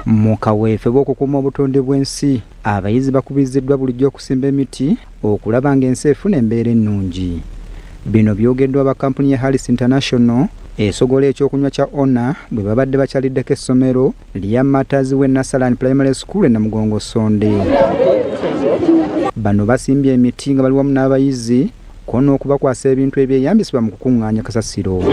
Mu kaweefube bw'okukuuma obutondebwensi, abayizi bakubiriziddwa bulijjo okusimba emiti okulaba ng'ensi efuna embeera ennungi. Bino byogeddwa ba kampuni ya Harris International esogola ekyokunywa kya Ona bwe babadde bakyaliddeko essomero lya Matters we Nasalan Primary School e Namugongo Sonde. Bano basimbye emiti nga bali wamu n'abayizi ko n'okubakwasa ebintu ebyeyambisibwa mu kukuŋŋaanya kasasiro.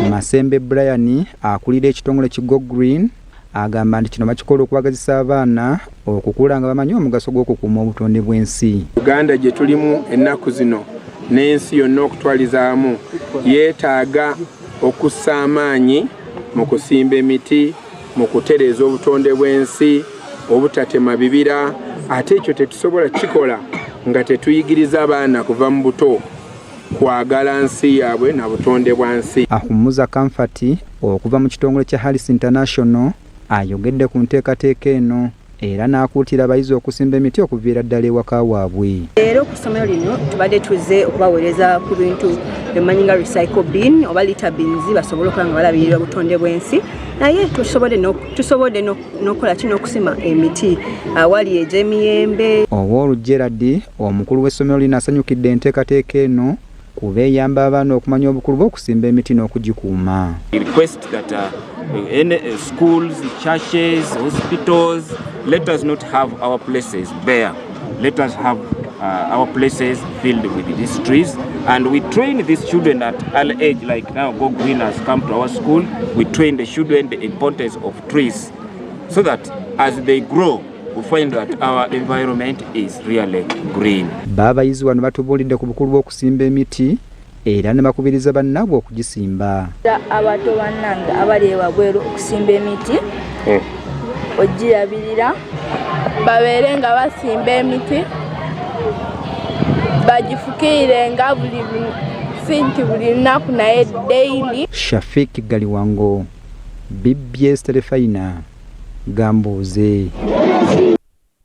Masembe Brian akulira ekitongole ki Go Green agamba nti kino bakikola okubagazisa abaana okukula nga bamanyi omugaso gw'okukuuma obutondebwensi. Uganda gye tulimu ennaku zino n'ensi yonna okutwalizaamu yeetaaga okussa amaanyi mu kusimba emiti, mu kutereeza obutondebwensi, obutatema bibira, ate ekyo tetusobola kikola nga tetuyigiriza abaana kuva mu buto kwagala nsi yaabwe na butonde bwa nsi. Ahumuza Comfort okuva mu kitongole kya Harris International ayogedde ku nteekateeka eno era n'akuutira abayizi okusimba emiti okuviira ddala ewaka waabwe. Leero ku ssomero lino tubadde tuze okubaweereza ku bintu emanyi nga recycle bin oba litter bins basobole okuba nga balabirira obutonde bw'ensi, naye tusobodde n'okukola kino okusima emiti awali egy'emiyembe. Ow'olu Gerard omukulu w'essomero lino asanyukidde enteekateeka eno kuba eyamba abaana okumanya obukulu bw'okusimba emiti n'okugikuuma. In schools, churches, hospitals, let us not have our places bare. Let us have our places filled with these trees, and we train these children at early age. Like now, Go Green has come to our school. We train the children the importance of trees, so that as they grow, we find that our environment is really green. Babayizi wano batubuulidde ku bukulu bw'okusimba emiti era ne bakubiriza bannaabwe okugisimba. Abato bannange abali ewabweru okusimba emiti ogirabirira babeere nga basimba emiti bagifukirire nga buli lunaku naye daily. Shafik Galiwango, BBS Terefayina, Gambuuze.